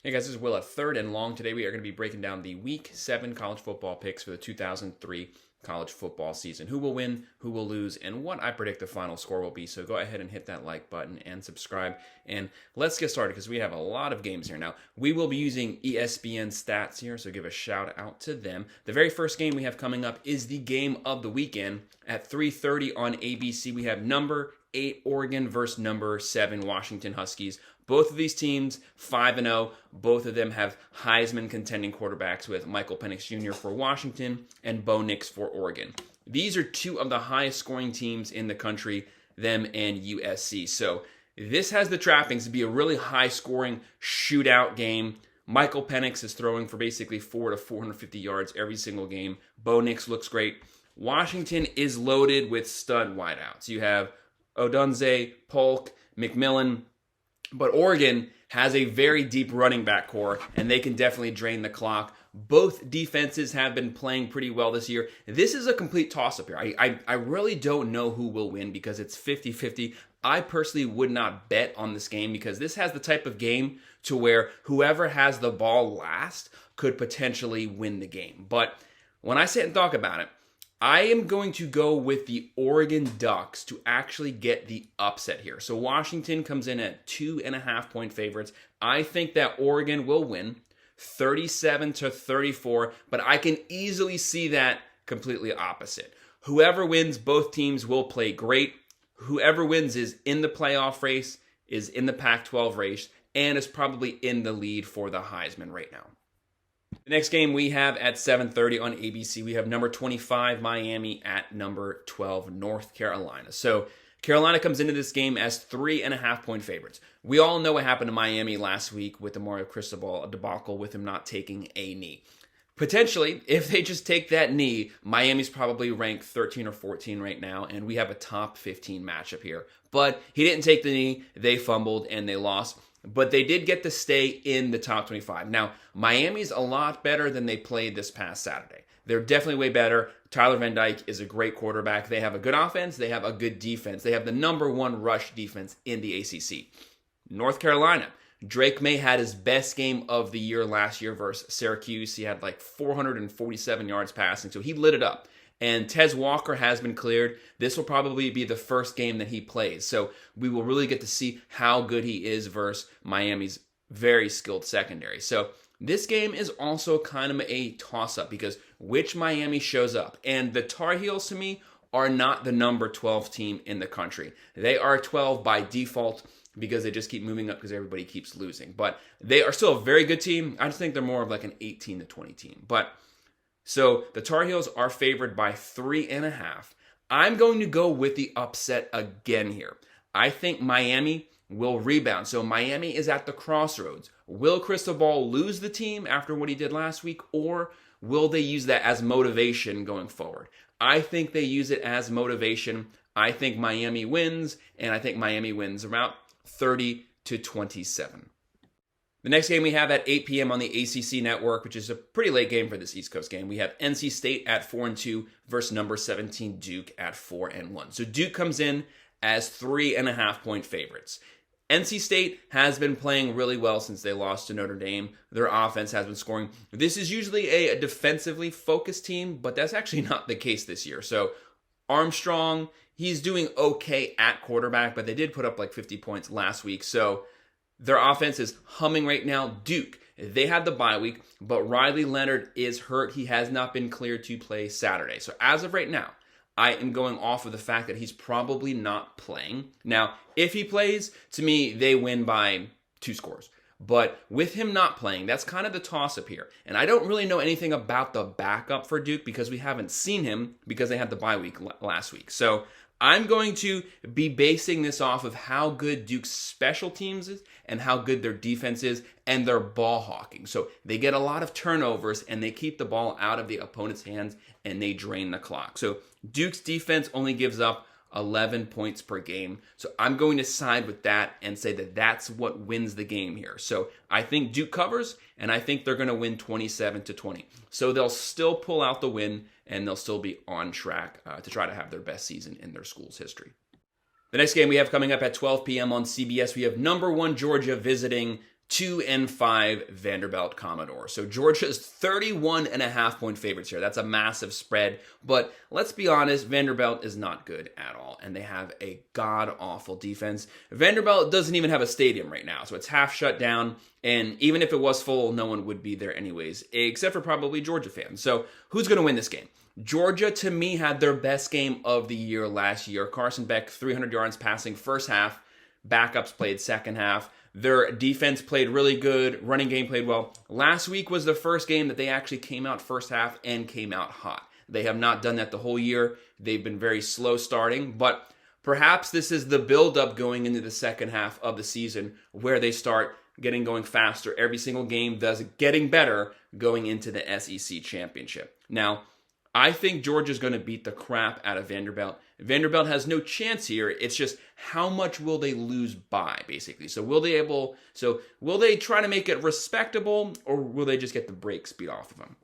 Hey guys, this is Will at Third and Long. Today we are going to be breaking down the Week 7 college football picks for the 2003 college football season. Who will win, who will lose, and what I predict the final score will be. So go ahead and hit that like button and subscribe. And let's get started because we have a lot of games here. Now, we will be using ESPN stats here, so give a shout out to them. The very first game we have coming up is the game of the weekend. At 3:30 on ABC, we have number 8 Oregon versus number 7 Washington Huskies. Both of these teams 5-0. Both of them have Heisman contending quarterbacks with Michael Penix Jr. for Washington and Bo Nix for Oregon. These are two of the highest scoring teams in the country, them and USC. So this has the trappings to be a really high scoring shootout game. Michael Penix is throwing for basically 400 to 450 yards every single game. Bo Nix looks great. Washington is loaded with stud wideouts. You have Odunze, Polk, McMillan. But Oregon has a very deep running back core, and they can definitely drain the clock. Both defenses have been playing pretty well this year. This is a complete toss-up here. I really don't know who will win because it's 50-50. I personally would not bet on this game because this has the type of game to where whoever has the ball last could potentially win the game. But when I sit and talk about it, I am going to go with the Oregon Ducks to actually get the upset here. So Washington comes in at 2.5-point favorites. I think that Oregon will win 37-34, but I can easily see that completely opposite. Whoever wins, both teams will play great. Whoever wins is in the playoff race, is in the Pac-12 race, and is probably in the lead for the Heisman right now. The next game we have at 7:30 on ABC, we have number 25 Miami at number 12 North Carolina. So Carolina comes into this game as 3.5-point favorites. We all know what happened to Miami last week with the Mario Cristobal debacle with him not taking a knee. Potentially, if they just take that knee, Miami's probably ranked 13 or 14 right now, and we have a top 15 matchup here. But he didn't take the knee, they fumbled, and they lost. But they did get to stay in the top 25. Now, Miami's a lot better than they played this past Saturday. They're definitely way better. Tyler Van Dyke is a great quarterback. They have a good offense. They have a good defense. They have the number 1 rush defense in the ACC. North Carolina. Drake May had his best game of the year last year versus Syracuse. He had like 447 yards passing, so he lit it up. And Tez Walker has been cleared. This will probably be the first game that he plays. So we will really get to see how good he is versus Miami's very skilled secondary. So this game is also kind of a toss-up because which Miami shows up. And the Tar Heels, to me, are not the number 12 team in the country. They are 12 by default because they just keep moving up because everybody keeps losing. But they are still a very good team. I just think they're more of like an 18-20 team. So the Tar Heels are favored by 3.5. I'm going to go with the upset again here. I think Miami will rebound. So Miami is at the crossroads. Will Cristobal lose the team after what he did last week, or will they use that as motivation going forward? I think they use it as motivation. I think Miami wins, and I think Miami wins about 30-27. The next game we have at 8 p.m. on the ACC network, which is a pretty late game for this East Coast game. We have NC State at 4-2 versus number 17 Duke at 4-1. So Duke comes in as 3.5-point favorites. NC State has been playing really well since they lost to Notre Dame. Their offense has been scoring. This is usually a defensively focused team, but that's actually not the case this year. So Armstrong, he's doing okay at quarterback, but they did put up like 50 points last week. So their offense is humming right now. Duke, they had the bye week, but Riley Leonard is hurt. He has not been cleared to play Saturday. So as of right now, I am going off of the fact that he's probably not playing. Now, if he plays, to me, they win by 2 scores. But with him not playing, that's kind of the toss-up here. And I don't really know anything about the backup for Duke because we haven't seen him because they had the bye week last week. So I'm going to be basing this off of how good Duke's special teams is and how good their defense is and their ball hawking. So they get a lot of turnovers and they keep the ball out of the opponent's hands and they drain the clock. So Duke's defense only gives up 11 points per game. So I'm going to side with that and say that that's what wins the game here. So I think Duke covers, and I think they're going to win 27-20. So they'll still pull out the win, and they'll still be on track to try to have their best season in their school's history. The next game we have coming up at 12 p.m. on CBS, we have number 1 Georgia visiting 2-5 Vanderbilt Commodore. So Georgia's 31.5-point favorites here. That's a massive spread. But let's be honest, Vanderbilt is not good at all. And they have a god-awful defense. Vanderbilt doesn't even have a stadium right now. So it's half shut down. And even if it was full, no one would be there anyways, except for probably Georgia fans. So who's going to win this game? Georgia, to me, had their best game of the year last year. Carson Beck, 300 yards passing first half. Backups played second half. Their defense played really good. Running game played well. Last week was the first game that they actually came out first half and came out hot. They have not done that the whole year. They've been very slow starting, but perhaps this is the buildup going into the second half of the season where they start getting going faster. Every single game does getting better going into the SEC championship. Now, I think Georgia's going to beat the crap out of Vanderbilt. Vanderbilt has no chance here. It's just how much will they lose by, basically. So will they try to make it respectable, or will they just get the brakes beat off of them?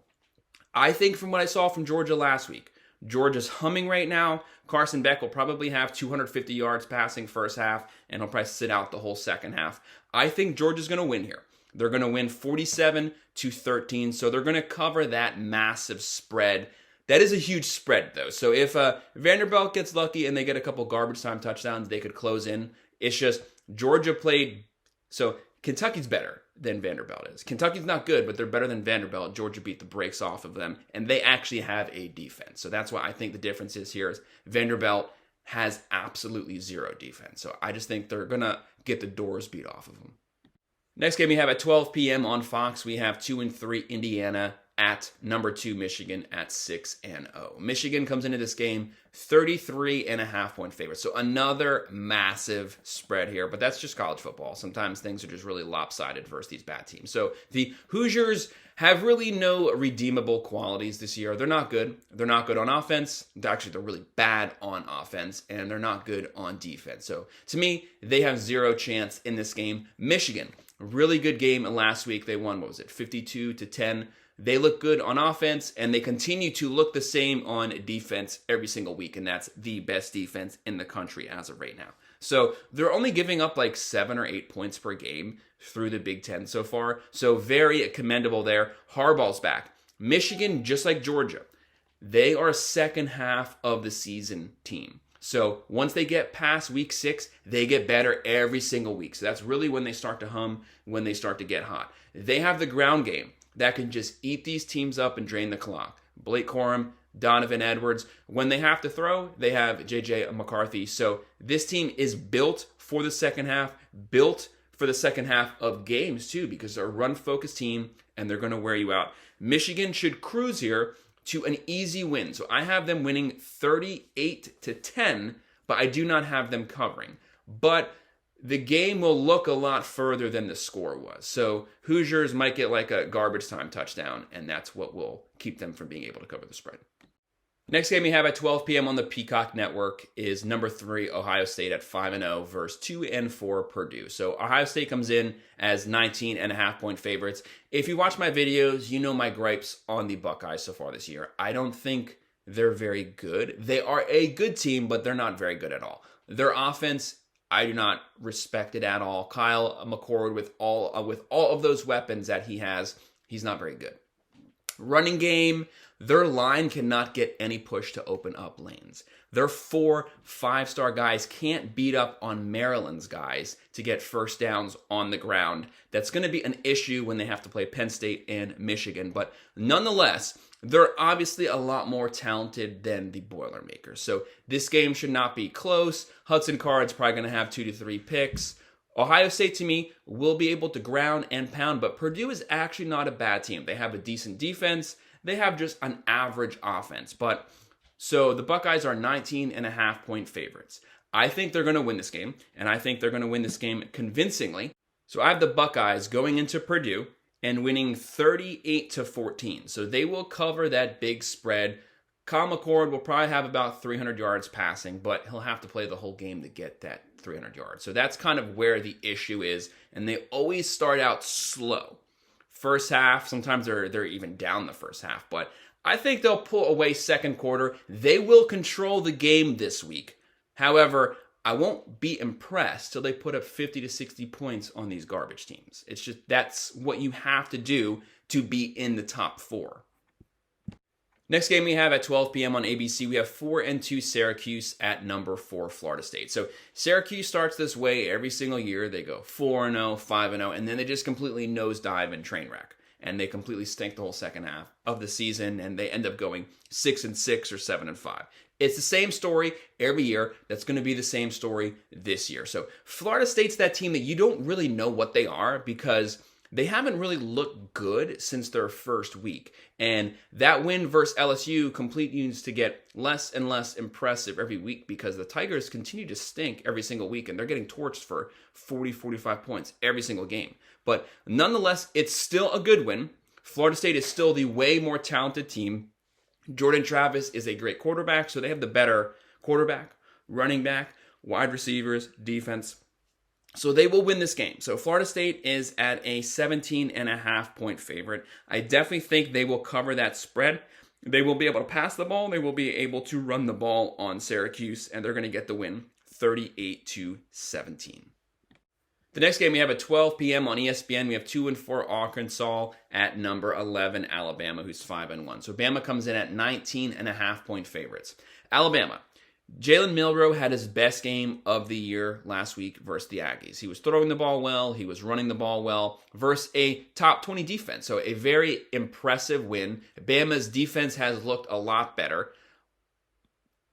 I think from what I saw from Georgia last week, Georgia's humming right now. Carson Beck will probably have 250 yards passing first half, and he'll probably sit out the whole second half. I think Georgia's going to win here. They're going to win 47-13, so they're going to cover that massive spread. That is a huge spread, though. So if Vanderbilt gets lucky and they get a couple garbage time touchdowns, they could close in. It's just Georgia played. So Kentucky's better than Vanderbilt is. Kentucky's not good, but they're better than Vanderbilt. Georgia beat the brakes off of them, and they actually have a defense. So that's why I think the difference is here is Vanderbilt has absolutely zero defense. So I just think they're going to get the doors beat off of them. Next game we have at 12 p.m. on Fox. We have 2-3 Indiana at number 2 Michigan at 6-0. Michigan comes into this game 33.5-point favorite. So another massive spread here, but that's just college football. Sometimes things are just really lopsided versus these bad teams. So the Hoosiers have really no redeemable qualities this year. They're not good. They're not good on offense. Actually, they're really bad on offense, and they're not good on defense. So to me, they have zero chance in this game. Michigan, really good game last week. They won, 52-10. They look good on offense, and they continue to look the same on defense every single week, and that's the best defense in the country as of right now. So they're only giving up like 7 or 8 points per game through the Big Ten so far, so very commendable there. Harbaugh's back. Michigan, just like Georgia, they are a second half of the season team. So once they get past week 6, they get better every single week. So that's really when they start to hum, when they start to get hot. They have the ground game that can just eat these teams up and drain the clock. Blake Corum, Donovan Edwards. When they have to throw, they have J.J. McCarthy. So this team is built for the second half, built for the second half of games too, because they're a run-focused team and they're going to wear you out. Michigan should cruise here to an easy win. So I have them winning 38-10, but I do not have them covering. But the game will look a lot further than the score was. So Hoosiers might get like a garbage time touchdown, and that's what will keep them from being able to cover the spread. Next game we have at 12 p.m. on the Peacock Network is number 3 Ohio State at 5-0 versus 2-4 Purdue. So Ohio State comes in as 19.5-point favorites. If you watch my videos, you know my gripes on the Buckeyes so far this year. I don't think they're very good. They are a good team, but they're not very good at all. Their offense, I do not respect it at all. Kyle McCord, with all of those weapons that he has, he's not very good. Running game, their line cannot get any push to open up lanes. Their 4 5-star guys can't beat up on Maryland's guys to get first downs on the ground. That's going to be an issue when they have to play Penn State and Michigan. But nonetheless, they're obviously a lot more talented than the Boilermakers. So this game should not be close. Hudson Card's probably going to have 2 to 3 picks. Ohio State, to me, will be able to ground and pound, but Purdue is actually not a bad team. They have a decent defense. They have just an average offense. But so the Buckeyes are 19.5-point favorites. I think they're going to win this game, and I think they're going to win this game convincingly. So I have the Buckeyes going into Purdue and winning 38-14. So they will cover that big spread. Kyle McCord will probably have about 300 yards passing, but he'll have to play the whole game to get that 300 yards. So that's kind of where the issue is, and they always start out slow. First half, sometimes they're even down the first half, but I think they'll pull away second quarter. They will control the game this week. However, I won't be impressed till they put up 50 to 60 points on these garbage teams. It's just that's what you have to do to be in the top 4. Next game we have at 12 p.m. on ABC, we have 4-2 Syracuse at number 4 Florida State. So Syracuse starts this way every single year. They go 4-0, 5-0, and then they just completely nosedive and train wreck. And they completely stink the whole second half of the season, and they end up going 6-6 or 7-5. It's the same story every year. That's going to be the same story this year. So Florida State's that team that you don't really know what they are because they haven't really looked good since their first week. And that win versus LSU continues to get less and less impressive every week because the Tigers continue to stink every single week, and they're getting torched for 40, 45 points every single game. But nonetheless, it's still a good win. Florida State is still the way more talented team. Jordan Travis is a great quarterback, so they have the better quarterback, running back, wide receivers, defense. So they will win this game. So Florida State is at a 17.5 point favorite. I definitely think they will cover that spread. They will be able to pass the ball. They will be able to run the ball on Syracuse, and they're going to get the win 38-17. The next game we have at 12 p.m. on ESPN. We have 2-4 Arkansas at number 11 Alabama, who's 5-1. So Bama comes in at 19.5 point favorites. Alabama. Jalen Milroe had his best game of the year last week versus the Aggies. He was throwing the ball well. He was running the ball well versus a top 20 defense. So a very impressive win. Bama's defense has looked a lot better.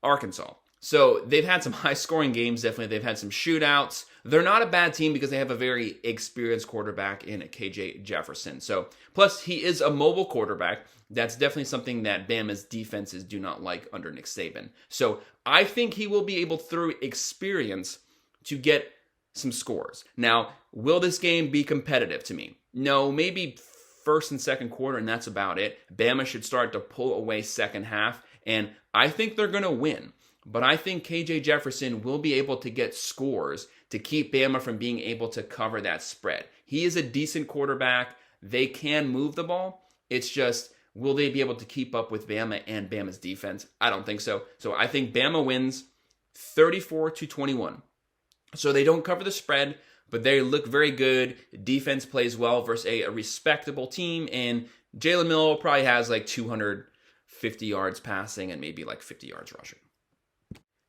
Arkansas. So they've had some high-scoring games, definitely. They've had some shootouts. They're not a bad team because they have a very experienced quarterback in KJ Jefferson. So, plus, he is a mobile quarterback. That's definitely something that Bama's defenses do not like under Nick Saban. So, I think he will be able, through experience, to get some scores. Now, will this game be competitive to me? No, maybe first and second quarter, and that's about it. Bama should start to pull away second half, and I think they're going to win. But I think KJ Jefferson will be able to get scores to keep Bama from being able to cover that spread. He is a decent quarterback. They can move the ball. It's just, will they be able to keep up with Bama and Bama's defense? I don't think so. So I think Bama wins 34-21. So they don't cover the spread, but they look very good. Defense plays well versus a respectable team. And Jalen Milroe probably has like 250 yards passing and maybe like 50 yards rushing.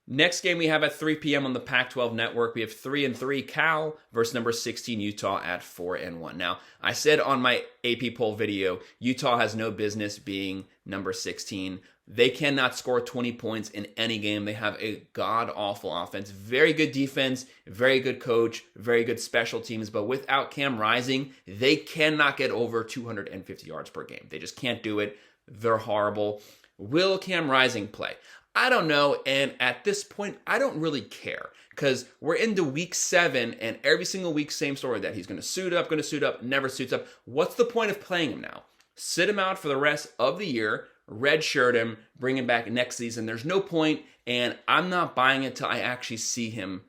Next game we have at 3 p.m. on the Pac-12 network. We have 3-3 Cal versus number 16 Utah at 4-1. Now, I said on my AP poll video, Utah has no business being number 16. They cannot score 20 points in any game. They have a god-awful offense. Very good defense, very good coach, very good special teams. But without Cam Rising, they cannot get over 250 yards per game. They just can't do it. They're horrible. Will Cam Rising play? I don't know, and at this point, I don't really care because we're into week 7, and every single week, same story that he's going to suit up, never suits up. What's the point of playing him now? Sit him out for the rest of the year, redshirt him, bring him back next season. There's no point, and I'm not buying it till I actually see him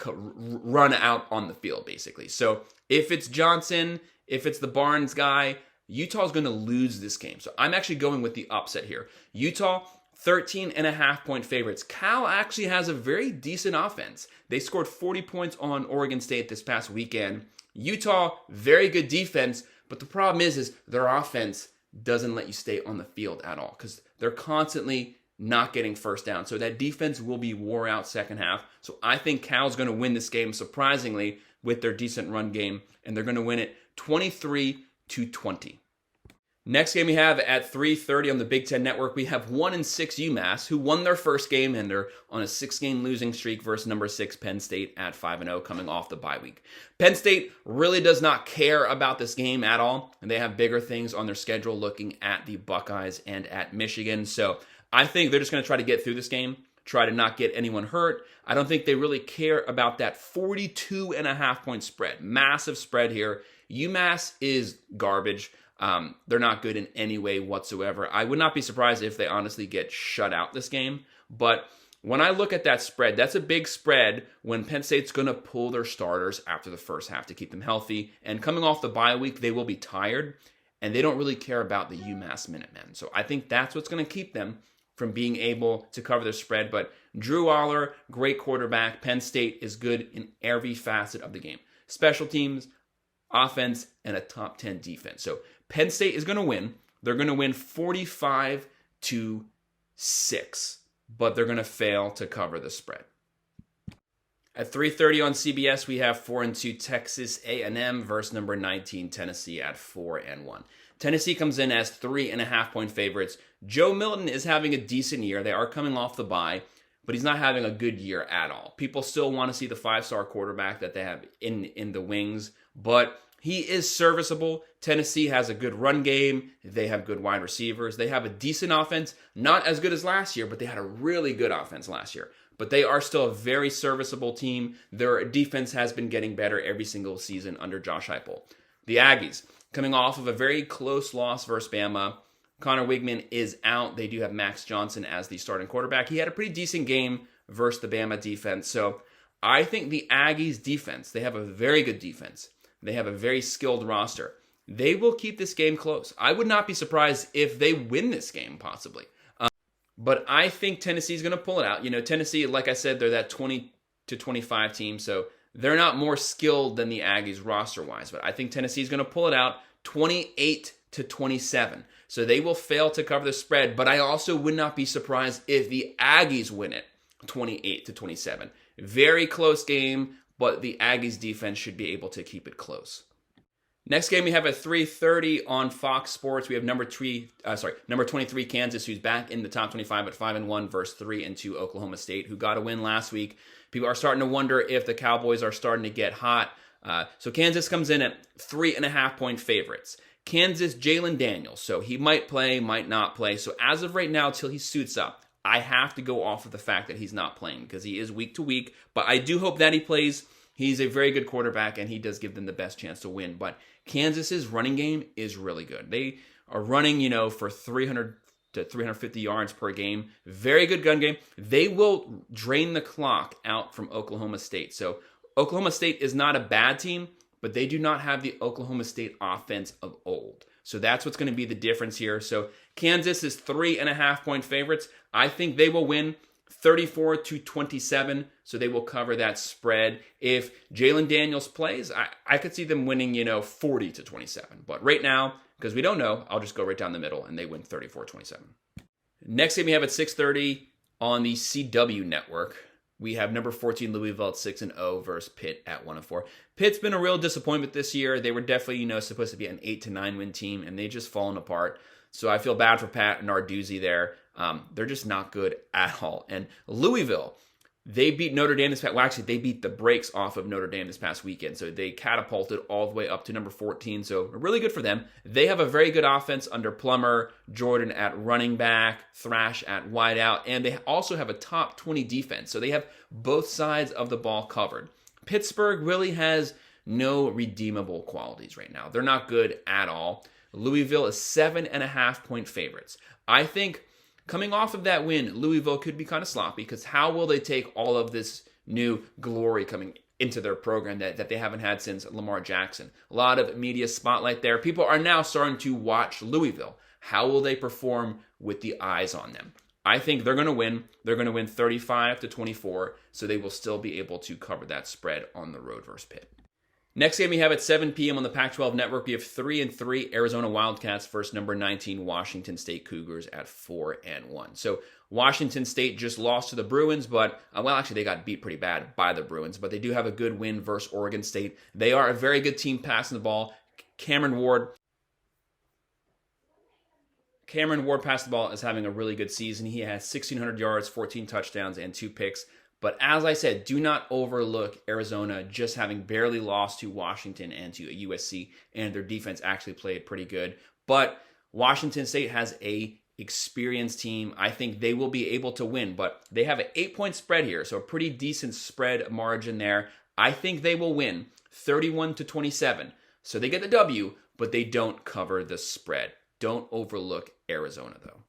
run out on the field, basically. So if it's Johnson, if it's the Barnes guy, Utah's going to lose this game. So I'm actually going with the upset here. Utah, 13.5 point favorites. Cal actually has a very decent offense. They scored 40 points on Oregon State this past weekend. Utah, very good defense, but the problem is their offense doesn't let you stay on the field at all because they're constantly not getting first down. So that defense will be wore out second half. So I think Cal's going to win this game, surprisingly, with their decent run game, and they're going to win it 23-20. Next game we have at 3:30 on the Big Ten Network, we have 1-6 UMass, who won their first game, and they're on a 6-game losing streak versus number 6 Penn State at 5-0 coming off the bye week. Penn State really does not care about this game at all, and they have bigger things on their schedule looking at the Buckeyes and at Michigan. So I think they're just going to try to get through this game, try to not get anyone hurt. I don't think they really care about that 42.5 point spread. Massive spread here. UMass is garbage. They're not good in any way whatsoever. I would not be surprised if they honestly get shut out this game. But when I look at that spread, that's a big spread when Penn State's going to pull their starters after the first half to keep them healthy. And coming off the bye week, they will be tired. And they don't really care about the UMass Minutemen. So I think that's what's going to keep them from being able to cover the spread. But Drew Aller, great quarterback. Penn State is good in every facet of the game. Special teams, offense, and a top 10 defense. So Penn State is going to win. They're going to win 45-6, but they're going to fail to cover the spread. At 3:30 on CBS, we have 4-2 Texas A&M versus number 19 Tennessee at 4-1. Tennessee comes in as 3.5-point favorites. Joe Milton is having a decent year. They are coming off the bye, but he's not having a good year at all. People still want to see the 5-star quarterback that they have in the wings, but he is serviceable. Tennessee has a good run game. They have good wide receivers. They have a decent offense. Not as good as last year, but they had a really good offense last year. But they are still a very serviceable team. Their defense has been getting better every single season under Josh Heupel. The Aggies, coming off of a very close loss versus Bama. Connor Wigman is out. They do have Max Johnson as the starting quarterback. He had a pretty decent game versus the Bama defense. So I think the Aggies defense, they have a very good defense. They have a very skilled roster. They will keep this game close. I would not be surprised if they win this game, possibly. But I think Tennessee's going to pull it out. You know, Tennessee, like I said, they're that 20-25 team, so they're not more skilled than the Aggies roster-wise. But I think Tennessee's going to pull it out 28-27. So they will fail to cover the spread, but I also would not be surprised if the Aggies win it 28-27. Very close game, but the Aggies defense should be able to keep it close. Next game we have at 3:30 on Fox Sports. We have number 23 Kansas, who's back in the top 25 at 5-1 versus 3-2 Oklahoma State, who got a win last week. People are starting to wonder if the Cowboys are starting to get hot. So Kansas comes in at 3.5-point favorites. Kansas, Jalen Daniels, so he might play, might not play. So as of right now, till he suits up, I have to go off of the fact that he's not playing because he is week to week. But I do hope that he plays. He's a very good quarterback, and he does give them the best chance to win. But Kansas's running game is really good. They are running, for 300 to 350 yards per game. Very good gun game. They will drain the clock out from Oklahoma State. So Oklahoma State is not a bad team, but they do not have the Oklahoma State offense of old. So that's what's going to be the difference here. So Kansas is 3.5-point favorites. I think they will win 34-27, so they will cover that spread. If Jalen Daniels plays, I could see them winning, 40-27. But right now, because we don't know, I'll just go right down the middle, and they win 34-27. Next game we have at 6:30 on the CW network. We have number 14 Louisville at 6-0 versus Pitt at 1-4. Pitt's been a real disappointment this year. They were definitely, supposed to be an 8-9 win team, and they just fallen apart. So I feel bad for Pat Narduzzi there. They're just not good at all. And Louisville, they beat Notre Dame this past. Well, actually, they beat the brakes off of Notre Dame this past weekend. So they catapulted all the way up to number 14. So really good for them. They have a very good offense under Plummer, Jordan at running back, Thrash at wideout, and they also have a top 20 defense. So they have both sides of the ball covered. Pittsburgh really has no redeemable qualities right now. They're not good at all. Louisville is 7.5-point favorites. I think coming off of that win, Louisville could be kind of sloppy because how will they take all of this new glory coming into their program that they haven't had since Lamar Jackson? A lot of media spotlight there. People are now starting to watch Louisville. How will they perform with the eyes on them? I think they're going to win. They're going to win 35-24, so they will still be able to cover that spread on the road versus Pitt. Next game we have at 7 p.m. on the Pac-12 network. We have 3-3 Arizona Wildcats versus number 19 Washington State Cougars at 4-1. So Washington State just lost to the Bruins, but actually they got beat pretty bad by the Bruins, but they do have a good win versus Oregon State. They are a very good team passing the ball. Cameron Ward passed the ball, is having a really good season. He has 1,600 yards, 14 touchdowns, and 2 picks. But as I said, do not overlook Arizona just having barely lost to Washington and to USC, and their defense actually played pretty good. But Washington State has a experienced team. I think they will be able to win, but they have an 8-point spread here, so a pretty decent spread margin there. I think they will win 31-27. So they get the W, but they don't cover the spread. Don't overlook Arizona, though.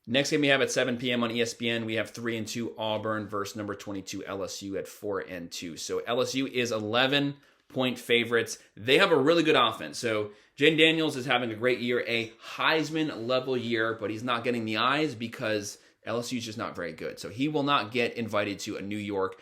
Next game we have at 7 p.m. on ESPN, we have 3-2 Auburn versus number 22 LSU at 4-2. So LSU is 11 point favorites. They have a really good offense. So Jane Daniels is having a great year, a Heisman level year, but he's not getting the eyes because LSU is just not very good. So he will not get invited to a New York.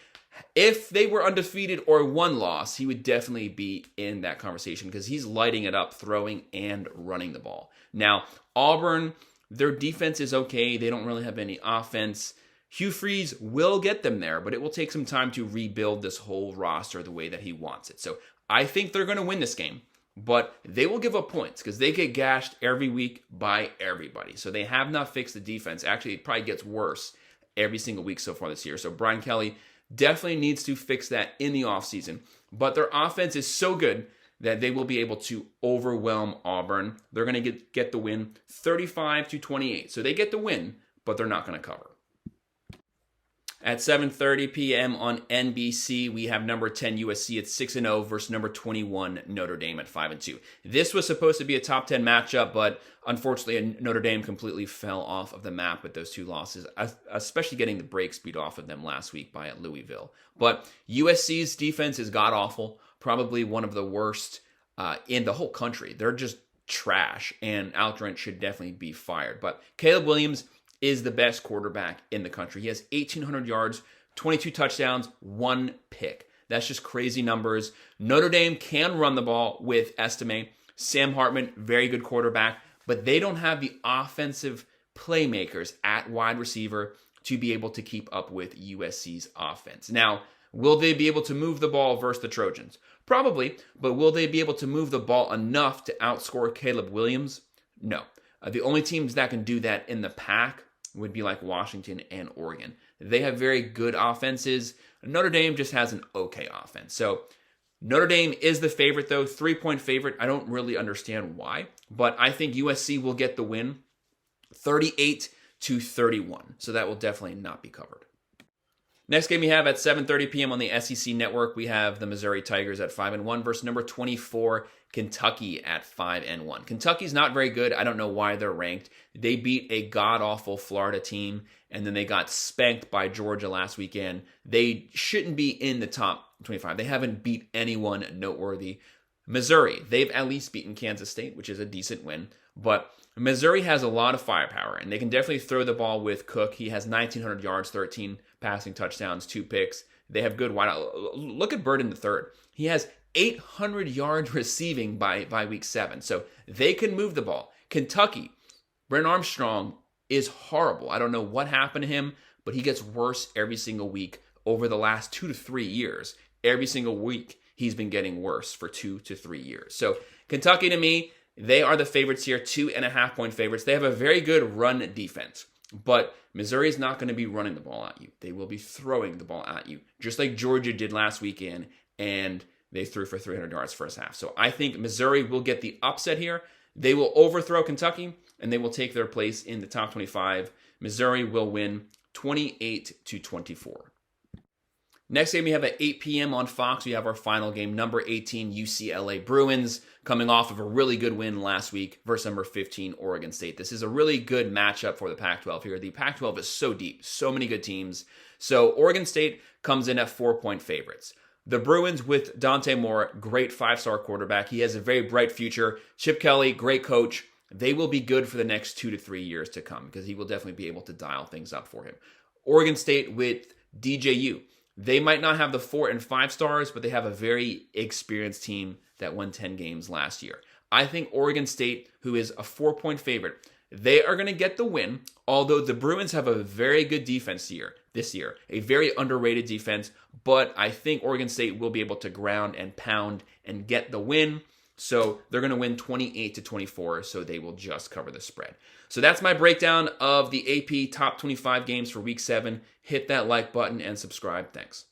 If they were undefeated or one loss, he would definitely be in that conversation because he's lighting it up, throwing and running the ball. Now, Auburn, their defense is okay. They don't really have any offense. Hugh Freeze will get them there, but it will take some time to rebuild this whole roster the way that he wants it. So I think they're going to win this game, but they will give up points because they get gashed every week by everybody. So they have not fixed the defense. Actually, it probably gets worse every single week so far this year. So Brian Kelly definitely needs to fix that in the offseason. But their offense is so good that they will be able to overwhelm Auburn. They're going to get the win 35-28. So they get the win, but they're not going to cover. At 7:30 p.m. on NBC, we have number 10 USC at 6-0 versus number 21 Notre Dame at 5-2. This was supposed to be a top 10 matchup, but unfortunately Notre Dame completely fell off of the map with those two losses, especially getting the brakes beat off of them last week by Louisville. But USC's defense is god-awful, probably one of the worst in the whole country. They're just trash, and Altrent should definitely be fired. But Caleb Williams is the best quarterback in the country. He has 1,800 yards, 22 touchdowns, 1 pick. That's just crazy numbers. Notre Dame can run the ball with Estime. Sam Hartman, very good quarterback, but they don't have the offensive playmakers at wide receiver to be able to keep up with USC's offense. Now, will they be able to move the ball versus the Trojans? Probably, but will they be able to move the ball enough to outscore Caleb Williams? No. The only teams that can do that in the pack would be like Washington and Oregon. They have very good offenses. Notre Dame just has an okay offense. So Notre Dame is the favorite, though, 3-point favorite. I don't really understand why, but I think USC will get the win 38-31. So that will definitely not be covered. Next game we have at 7:30 p.m. on the SEC Network, we have the Missouri Tigers at 5-1 versus number 24 Kentucky at 5-1. Kentucky's not very good. I don't know why they're ranked. They beat a god-awful Florida team, and then they got spanked by Georgia last weekend. They shouldn't be in the top 25. They haven't beat anyone noteworthy. Missouri, they've at least beaten Kansas State, which is a decent win, but Missouri has a lot of firepower, and they can definitely throw the ball with Cook. He has 1,900 yards, 13 passing touchdowns, 2 picks. They have good wideout. Look at Bird in the third. He has 800 yards receiving by week 7. So they can move the ball. Kentucky, Brent Armstrong is horrible. I don't know what happened to him, but he gets worse every single week over the last 2 to 3 years. Every single week, he's been getting worse for 2 to 3 years. So Kentucky, to me, they are the favorites here, 2.5-point favorites. They have a very good run defense, but Missouri is not going to be running the ball at you. They will be throwing the ball at you, just like Georgia did last weekend, and they threw for 300 yards first half. So I think Missouri will get the upset here. They will overthrow Kentucky, and they will take their place in the top 25. Missouri will win 28-24. Next game we have at 8 p.m. on Fox. We have our final game, number 18 UCLA Bruins, coming off of a really good win last week versus number 15 Oregon State. This is a really good matchup for the Pac-12 here. The Pac-12 is so deep, so many good teams. So Oregon State comes in at 4-point favorites. The Bruins with Dante Moore, great 5-star quarterback. He has a very bright future. Chip Kelly, great coach. They will be good for the next 2 to 3 years to come because he will definitely be able to dial things up for him. Oregon State with DJU. They might not have the 4 and 5 stars, but they have a very experienced team that won 10 games last year. I think Oregon State, who is a 4-point favorite, they are going to get the win, although the Bruins have a very good defense this year, a very underrated defense, but I think Oregon State will be able to ground and pound and get the win. So they're going to win 28-24, so they will just cover the spread. So that's my breakdown of the AP Top 25 games for Week 7. Hit that like button and subscribe. Thanks.